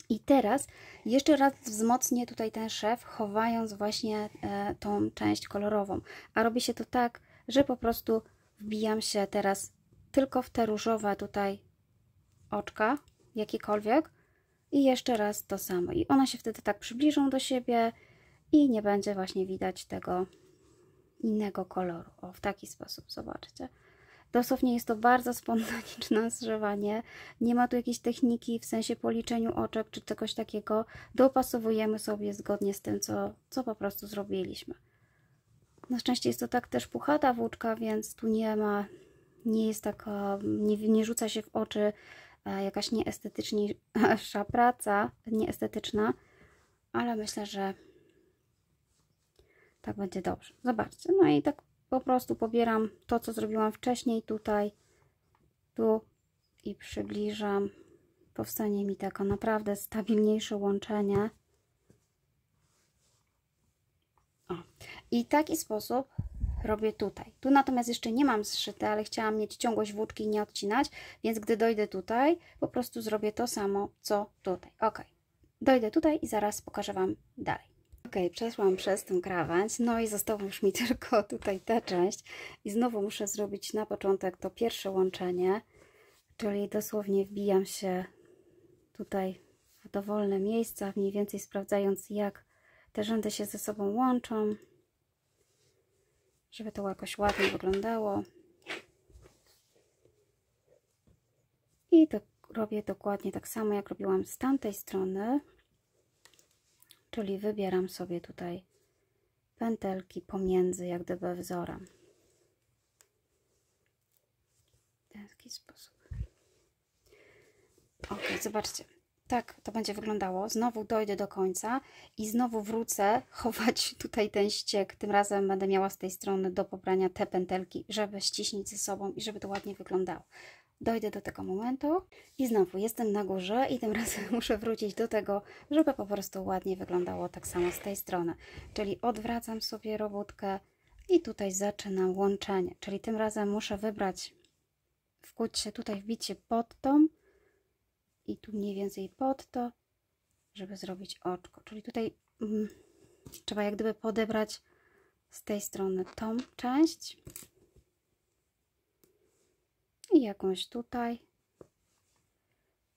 I teraz jeszcze raz wzmocnię tutaj ten szef, chowając właśnie tą część kolorową. A robi się to tak, że po prostu wbijam się teraz tylko w te różowe tutaj oczka, jakiekolwiek. I jeszcze raz to samo. I one się wtedy tak przybliżą do siebie i nie będzie właśnie widać tego innego koloru. O, w taki sposób, zobaczcie. Dosłownie jest to bardzo spontaniczne zszywanie. Nie ma tu jakiejś techniki w sensie po liczeniu oczek czy czegoś takiego. Dopasowujemy sobie zgodnie z tym, co po prostu zrobiliśmy. Na szczęście jest to tak też puchata włóczka, więc tu nie jest taka, nie rzuca się w oczy jakaś nieestetyczniejsza praca, nieestetyczna, ale myślę, że tak będzie dobrze. Zobaczcie, no i tak po prostu pobieram to, co zrobiłam wcześniej tutaj, tu i przybliżam. Powstanie mi takie naprawdę stabilniejsze łączenie. O. I w taki sposób robię tutaj. Tu natomiast jeszcze nie mam zszyte, ale chciałam mieć ciągłość włóczki i nie odcinać, więc gdy dojdę tutaj, po prostu zrobię to samo, co tutaj. Ok, dojdę tutaj i zaraz pokażę Wam dalej. Ok, przeszłam przez tę krawędź, no i została już mi tylko tutaj ta część i znowu muszę zrobić na początek to pierwsze łączenie, czyli dosłownie wbijam się tutaj w dowolne miejsca, mniej więcej sprawdzając, jak te rzędy się ze sobą łączą, żeby to jakoś ładnie wyglądało. I to robię dokładnie tak samo, jak robiłam z tamtej strony. Czyli wybieram sobie tutaj pętelki pomiędzy jak gdyby wzorem. W taki sposób. Ok, zobaczcie. Tak to będzie wyglądało. Znowu dojdę do końca i znowu wrócę chować tutaj ten ściek. Tym razem będę miała z tej strony do pobrania te pętelki, żeby ściśnić ze sobą i żeby to ładnie wyglądało. Dojdę do tego momentu i znowu jestem na górze i tym razem muszę wrócić do tego, żeby po prostu ładnie wyglądało tak samo z tej strony. Czyli odwracam sobie robótkę i tutaj zaczynam łączenie. Czyli tym razem muszę wybrać, wkuć się tutaj, wbić się pod tą i tu mniej więcej pod to, żeby zrobić oczko. Czyli tutaj trzeba jak gdyby podebrać z tej strony tą część. I jakąś tutaj,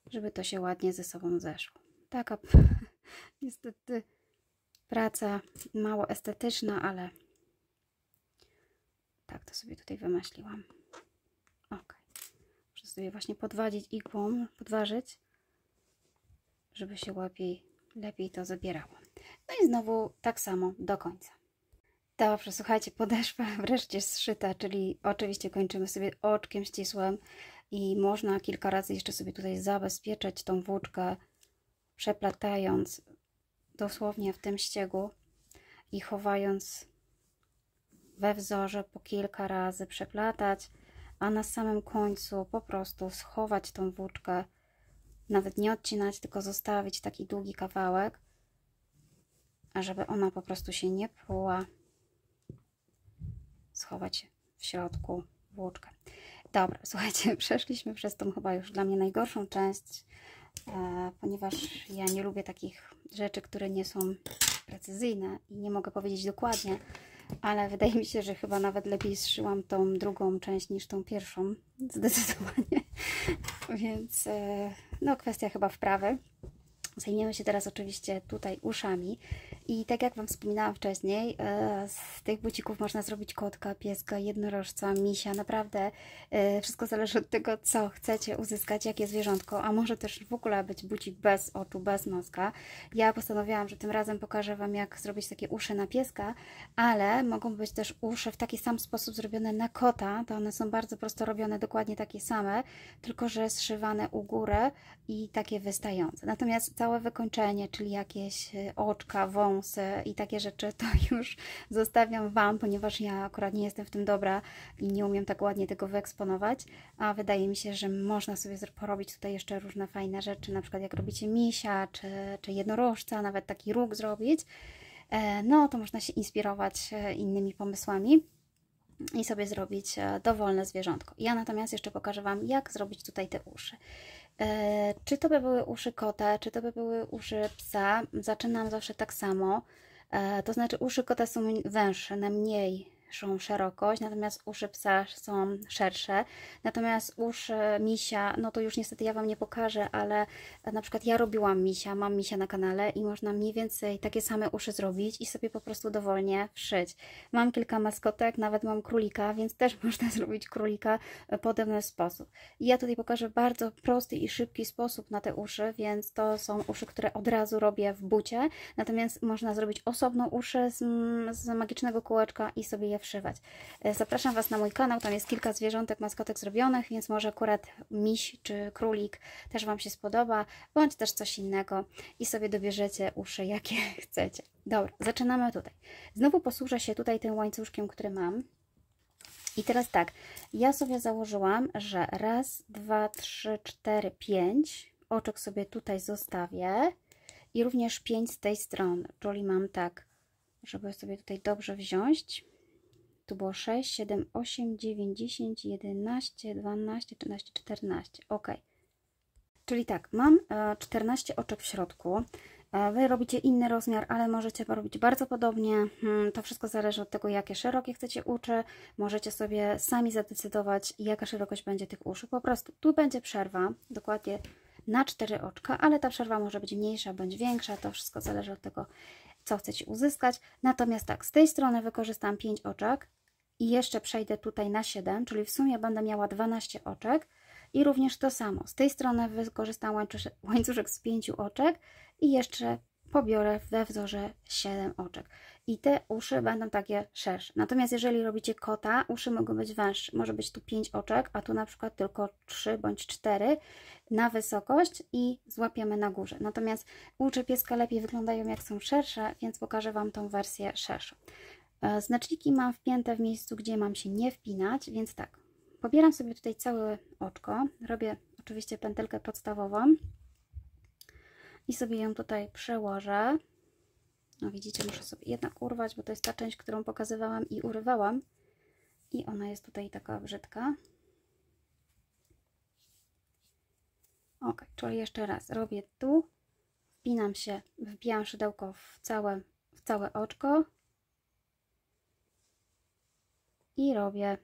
żeby to się ładnie ze sobą zeszło. Taka niestety praca mało estetyczna, ale tak to sobie tutaj wymyśliłam. Ok. Muszę sobie właśnie podwadzić igłą, podważyć, żeby się lepiej to zabierało. No i znowu tak samo do końca. Dobrze, słuchajcie, podeszwa wreszcie zszyta, czyli oczywiście kończymy sobie oczkiem ścisłym i można kilka razy jeszcze sobie tutaj zabezpieczyć tą włóczkę, przeplatając dosłownie w tym ściegu i chowając we wzorze po kilka razy przeplatać, a na samym końcu po prostu schować tą włóczkę, nawet nie odcinać, tylko zostawić taki długi kawałek, a żeby ona po prostu się nie pruła, schować w środku włóczkę. Dobra, słuchajcie, przeszliśmy przez tą chyba już dla mnie najgorszą część, ponieważ ja nie lubię takich rzeczy, które nie są precyzyjne i nie mogę powiedzieć dokładnie, ale wydaje mi się, że chyba nawet lepiej zszyłam tą drugą część niż tą pierwszą, zdecydowanie. Więc no kwestia chyba wprawy. Zajmiemy się teraz oczywiście tutaj uszami i tak jak Wam wspominałam wcześniej, z tych bucików można zrobić kotka, pieska, jednorożca, misia, naprawdę wszystko zależy od tego, co chcecie uzyskać, jakie zwierzątko, a może też w ogóle być bucik bez oczu, bez noska. Ja postanowiłam, że tym razem pokażę Wam, jak zrobić takie uszy na pieska, ale mogą być też uszy w taki sam sposób zrobione na kota, to one są bardzo prosto robione, dokładnie takie same, tylko że zszywane u góry i takie wystające. Natomiast całe wykończenie, czyli jakieś oczka, wąsy i takie rzeczy, to już zostawiam Wam, ponieważ ja akurat nie jestem w tym dobra i nie umiem tak ładnie tego wyeksponować, a wydaje mi się, że można sobie porobić tutaj jeszcze różne fajne rzeczy, na przykład jak robicie misia, czy jednorożca, nawet taki róg zrobić, no to można się inspirować innymi pomysłami i sobie zrobić dowolne zwierzątko. Ja natomiast jeszcze pokażę Wam, jak zrobić tutaj te uszy. Czy to by były uszy kota, czy to by były uszy psa, zaczynam zawsze tak samo, to znaczy uszy kota są węższe, na mniejszą szerokość, natomiast uszy psa są szersze, natomiast uszy misia, no to już niestety ja Wam nie pokażę, ale na przykład ja robiłam misia, mam misia na kanale i można mniej więcej takie same uszy zrobić i sobie po prostu dowolnie wszyć. Mam kilka maskotek, nawet mam królika, więc też można zrobić królika w podobny sposób. I ja tutaj pokażę bardzo prosty i szybki sposób na te uszy, więc to są uszy, które od razu robię w bucie, natomiast można zrobić osobno uszy z magicznego kółeczka i sobie je wszywać. Zapraszam Was na mój kanał, tam jest kilka zwierzątek, maskotek zrobionych, więc może akurat miś czy królik też Wam się spodoba, bądź też coś innego i sobie dobierzecie uszy, jakie chcecie. Dobra, zaczynamy tutaj. Znowu posłużę się tutaj tym łańcuszkiem, który mam. I teraz tak, ja sobie założyłam, że raz, dwa, trzy, cztery, pięć oczek sobie tutaj zostawię i również 5 z tej strony, czyli mam tak, żeby sobie tutaj dobrze wziąć. Tu było 6, 7, 8, 9, 10, 11, 12, 13, 14. Ok. Czyli tak, mam 14 oczek w środku. Wy robicie inny rozmiar, ale możecie robić bardzo podobnie. To wszystko zależy od tego, jakie szerokie chcecie uszy. Możecie sobie sami zadecydować, jaka szerokość będzie tych uszu. Po prostu tu będzie przerwa, dokładnie na 4 oczka, ale ta przerwa może być mniejsza bądź większa. To wszystko zależy od tego, co chcecie uzyskać. Natomiast tak, z tej strony wykorzystam 5 oczek i jeszcze przejdę tutaj na 7, czyli w sumie będę miała 12 oczek. I również to samo. Z tej strony wykorzystam łańcuszek z 5 oczek i jeszcze pobiorę we wzorze 7 oczek. I te uszy będą takie szersze. Natomiast jeżeli robicie kota, uszy mogą być węższe. Może być tu 5 oczek, a tu na przykład tylko 3 bądź 4 na wysokość i złapiemy na górze. Natomiast uszy pieska lepiej wyglądają jak są szersze, więc pokażę Wam tą wersję szerszą. Znaczniki mam wpięte w miejscu, gdzie mam się nie wpinać, więc tak. Pobieram sobie tutaj całe oczko, robię oczywiście pętelkę podstawową i sobie ją tutaj przełożę. No widzicie, muszę sobie jednak urwać, bo to jest ta część, którą pokazywałam i urywałam. I ona jest tutaj taka brzydka. Ok, czyli jeszcze raz robię tu, wpinam się, wbijam szydełko w całe oczko i robię,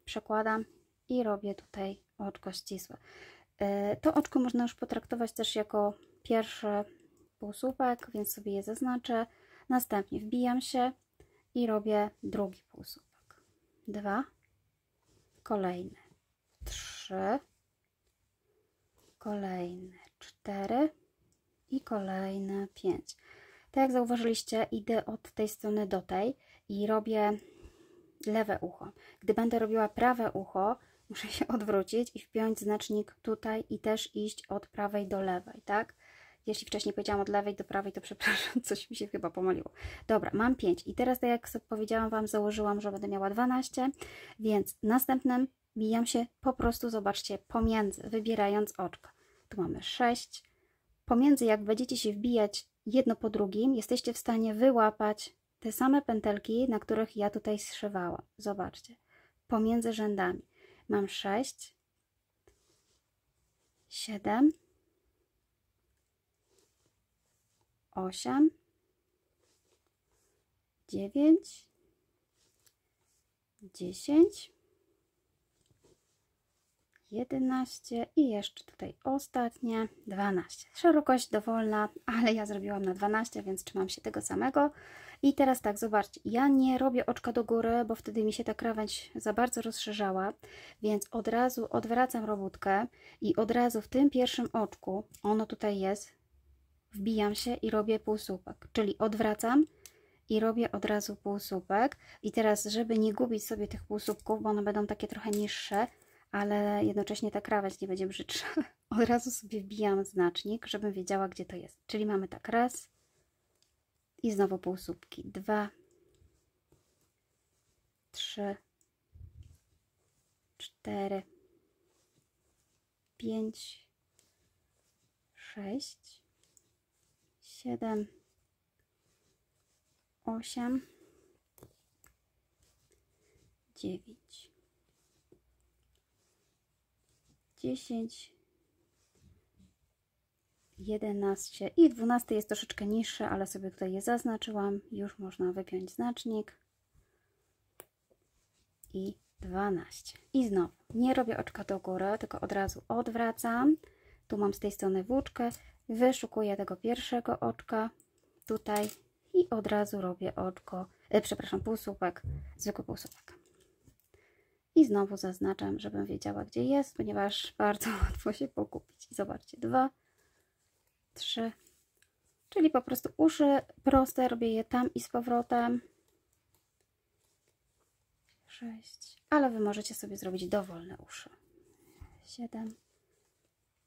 przekładam i robię tutaj oczko ścisłe. To oczko można już potraktować też jako pierwszy półsłupek, więc sobie je zaznaczę. Następnie wbijam się i robię drugi półsłupek. 2, kolejne 3, kolejne 4 i kolejne 5. Tak jak zauważyliście, idę od tej strony do tej i robię lewe ucho. Gdy będę robiła prawe ucho, muszę się odwrócić i wpiąć znacznik tutaj i też iść od prawej do lewej, tak? Jeśli wcześniej powiedziałam od lewej do prawej, to przepraszam, coś mi się chyba pomyliło. Dobra, mam 5 i teraz, tak jak sobie powiedziałam Wam, założyłam, że będę miała 12, więc następnym bijam się po prostu, zobaczcie, pomiędzy, wybierając oczka. Tu mamy 6. Pomiędzy, jak będziecie się wbijać jedno po drugim, jesteście w stanie wyłapać te same pętelki, na których ja tutaj zszywałam. Zobaczcie, pomiędzy rzędami. Mam 6, 7, 8, 9, 10, 11 i jeszcze tutaj ostatnie 12. Szerokość dowolna, ale ja zrobiłam na 12, więc trzymam się tego samego. I teraz tak, zobaczcie, ja nie robię oczka do góry, bo wtedy mi się ta krawędź za bardzo rozszerzała, więc od razu odwracam robótkę i od razu w tym pierwszym oczku, ono tutaj jest, wbijam się i robię półsłupek, czyli odwracam i robię od razu półsłupek. I teraz, żeby nie gubić sobie tych półsłupków, bo one będą takie trochę niższe, ale jednocześnie ta krawędź nie będzie brzydsza, od razu sobie wbijam znacznik, żebym wiedziała, gdzie to jest. Czyli mamy tak, raz i znowu półsłupki, 2, 3, 4, 5, 6, 7, 8, 9, 10, 11 i 12 jest troszeczkę niższy, ale sobie tutaj je zaznaczyłam. Już można wypiąć znacznik. I 12. I znowu nie robię oczka do góry, tylko od razu odwracam. Tu mam z tej strony włóczkę, wyszukuję tego pierwszego oczka tutaj i od razu robię oczko, przepraszam, półsłupek, zwykły półsłupek. I znowu zaznaczam, żebym wiedziała, gdzie jest, ponieważ bardzo łatwo się pogubić. Zobaczcie, 2, 3, czyli po prostu uszy proste, robię je tam i z powrotem. 6, ale Wy możecie sobie zrobić dowolne uszy. 7,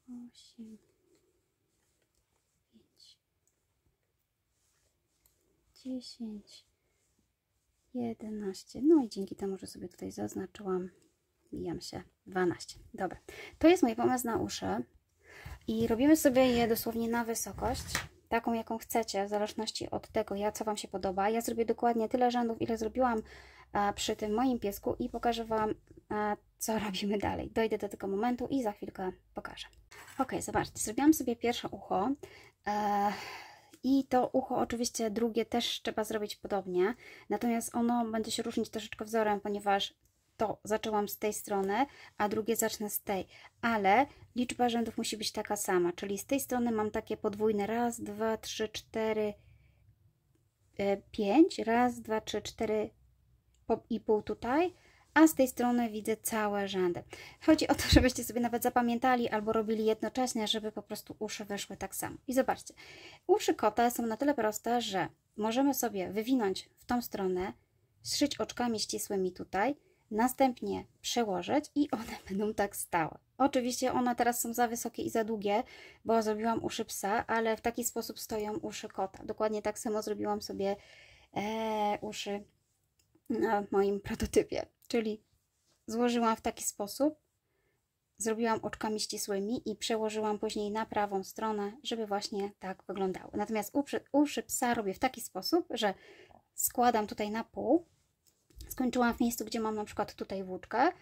8, 5, 10, 11, no i dzięki temu, że sobie tutaj zaznaczyłam, mijam się 12. Dobra, to jest mój pomysł na uszy i robimy sobie je dosłownie na wysokość, taką jaką chcecie, w zależności od tego, co Wam się podoba. Ja zrobię dokładnie tyle rzędów, ile zrobiłam przy tym moim piesku i pokażę Wam, co robimy dalej. Dojdę do tego momentu i za chwilkę pokażę. Ok, zobaczcie, zrobiłam sobie pierwsze ucho. I to ucho oczywiście drugie też trzeba zrobić podobnie, natomiast ono będzie się różnić troszeczkę wzorem, ponieważ to zaczęłam z tej strony, a drugie zacznę z tej, ale liczba rzędów musi być taka sama, czyli z tej strony mam takie podwójne, raz, 2, 3, 4, 5, raz, 2, 3, 4 i pół tutaj, a z tej strony widzę całe rzędy. Chodzi o to, żebyście sobie nawet zapamiętali albo robili jednocześnie, żeby po prostu uszy wyszły tak samo. I zobaczcie, uszy kota są na tyle proste, że możemy sobie wywinąć w tą stronę, zszyć oczkami ścisłymi tutaj, następnie przełożyć i one będą tak stałe. Oczywiście one teraz są za wysokie i za długie, bo zrobiłam uszy psa, ale w taki sposób stoją uszy kota. Dokładnie tak samo zrobiłam sobie uszy na moim prototypie, czyli złożyłam w taki sposób, zrobiłam oczkami ścisłymi i przełożyłam później na prawą stronę, żeby właśnie tak wyglądały. Natomiast uszy psa robię w taki sposób, że składam tutaj na pół, skończyłam w miejscu, gdzie mam na przykład tutaj włóczkę,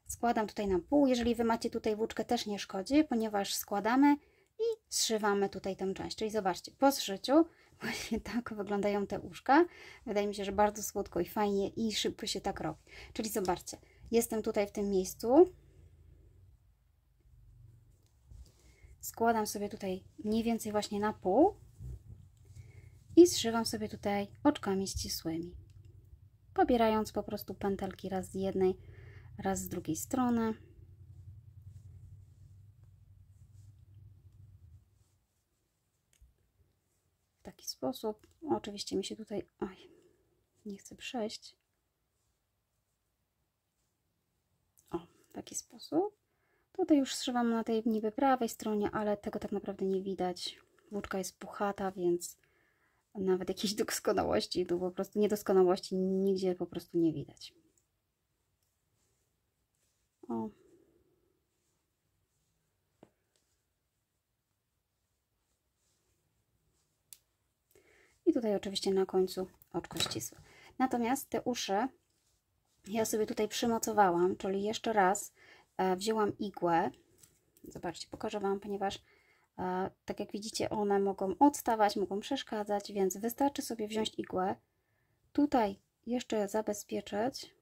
składam tutaj na pół. Jeżeli Wy macie tutaj włóczkę, też nie szkodzi, ponieważ składamy i zszywamy tutaj tę część. Czyli zobaczcie, po zszyciu właśnie tak wyglądają te uszka. Wydaje mi się, że bardzo słodko i fajnie i szybko się tak robi. Czyli zobaczcie, jestem tutaj w tym miejscu. Składam sobie tutaj mniej więcej właśnie na pół i zszywam sobie tutaj oczkami ścisłymi. Pobierając po prostu pętelki raz z jednej, raz z drugiej strony. W taki sposób. Oczywiście mi się tutaj, oj, nie chcę przejść. O, w taki sposób. Tutaj już zszywam na tej niby prawej stronie, ale tego tak naprawdę nie widać. Włóczka jest puchata, więc nawet jakiejś doskonałości, tu po prostu niedoskonałości nigdzie po prostu nie widać. O. I tutaj oczywiście na końcu oczko ścisłe. Natomiast te uszy ja sobie tutaj przymocowałam, czyli jeszcze raz wzięłam igłę. Zobaczcie, pokażę Wam, ponieważ tak jak widzicie, one mogą odstawać, mogą przeszkadzać, więc wystarczy sobie wziąć igłę, tutaj jeszcze zabezpieczyć,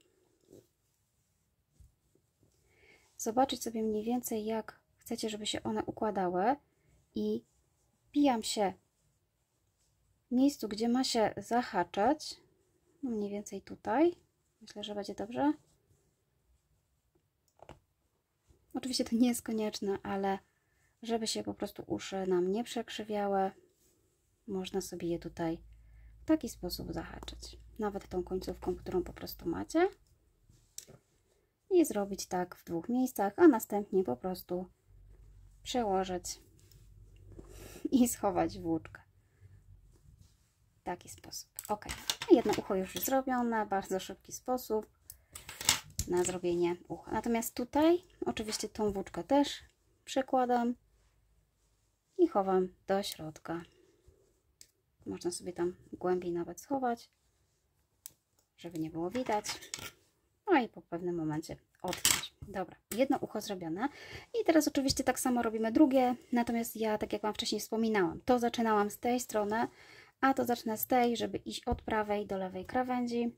zobaczyć sobie mniej więcej, jak chcecie, żeby się one układały i wbijam się w miejscu, gdzie ma się zahaczać, no mniej więcej tutaj, myślę, że będzie dobrze. Oczywiście to nie jest konieczne, ale żeby się po prostu uszy nam nie przekrzywiały, można sobie je tutaj w taki sposób zahaczyć. Nawet tą końcówką, którą po prostu macie. I zrobić tak w 2 miejscach, a następnie po prostu przełożyć i schować włóczkę. W taki sposób. Ok. Jedno ucho już zrobione, bardzo szybki sposób na zrobienie ucha. Natomiast tutaj oczywiście tą włóczkę też przekładam i chowam do środka. Można sobie tam głębiej nawet schować, żeby nie było widać. No i po pewnym momencie odciąć. Dobra, jedno ucho zrobione. I teraz oczywiście tak samo robimy drugie. Natomiast ja, tak jak Wam wcześniej wspominałam, to zaczynałam z tej strony, a to zacznę z tej, żeby iść od prawej do lewej krawędzi.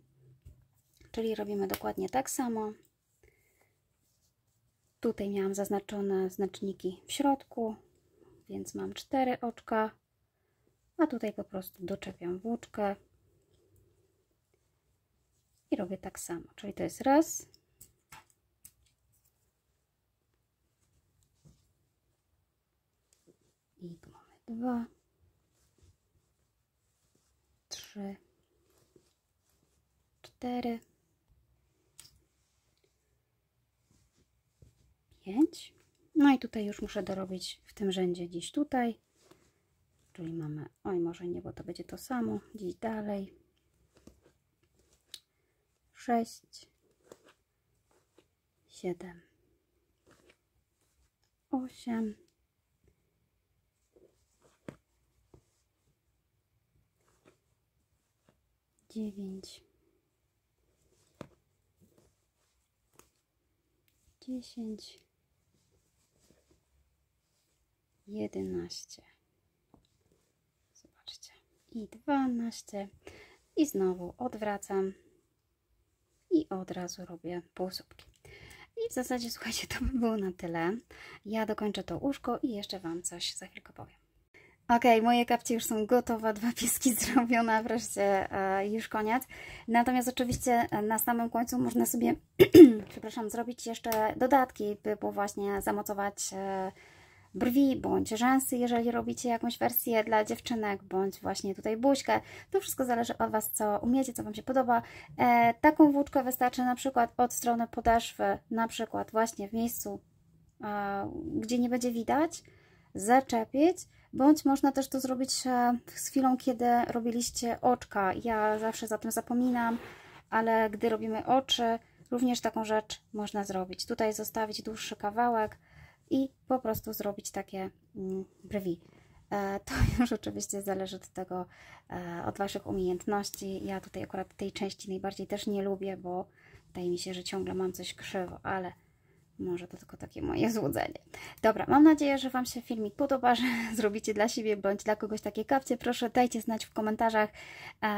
Czyli robimy dokładnie tak samo. Tutaj miałam zaznaczone znaczniki w środku, więc mam 4 oczka, a tutaj po prostu doczepiam włóczkę i robię tak samo, czyli to jest raz, i tu mamy 2, 3, 4, 5. No i tutaj już muszę dorobić w tym rzędzie gdzieś tutaj, czyli mamy, oj może nie, bo to będzie to samo, gdzieś dalej, 6, 7, 8, 9, 10, 11, zobaczcie, i 12 i znowu odwracam i od razu robię półsłupki. I w zasadzie, słuchajcie, to by było na tyle. Ja dokończę to uszko i jeszcze Wam coś za chwilkę powiem. Ok, moje kapcie już są gotowe, 2 pieski zrobione, wreszcie już koniec. Natomiast oczywiście na samym końcu można sobie, przepraszam, zrobić jeszcze dodatki, by właśnie zamocować brwi bądź rzęsy, jeżeli robicie jakąś wersję dla dziewczynek, bądź właśnie tutaj buźkę. To wszystko zależy od Was, co umiecie, co Wam się podoba. Taką włóczkę wystarczy na przykład od strony podeszwy, na przykład właśnie w miejscu, gdzie nie będzie widać, zaczepić, bądź można też to zrobić z chwilą, kiedy robiliście oczka. Ja zawsze za tym zapominam, ale gdy robimy oczy, również taką rzecz można zrobić. Tutaj zostawić dłuższy kawałek i po prostu zrobić takie brwi. To już oczywiście zależy od tego, od Waszych umiejętności. Ja tutaj akurat tej części najbardziej też nie lubię, bo wydaje mi się, że ciągle mam coś krzywo, ale może to tylko takie moje złudzenie. Dobra, mam nadzieję, że Wam się filmik podoba, że zrobicie dla siebie bądź dla kogoś takie kapcie. Proszę, dajcie znać w komentarzach,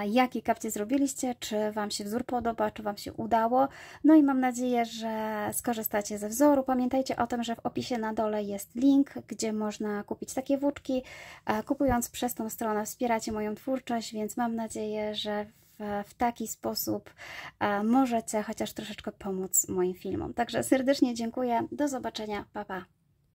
jakie kapcie zrobiliście, czy Wam się wzór podoba, czy Wam się udało. No i mam nadzieję, że skorzystacie ze wzoru. Pamiętajcie o tym, że w opisie na dole jest link, gdzie można kupić takie włóczki. Kupując przez tą stronę wspieracie moją twórczość, więc mam nadzieję, że w taki sposób możecie chociaż troszeczkę pomóc moim filmom. Także serdecznie dziękuję. Do zobaczenia. Pa, pa.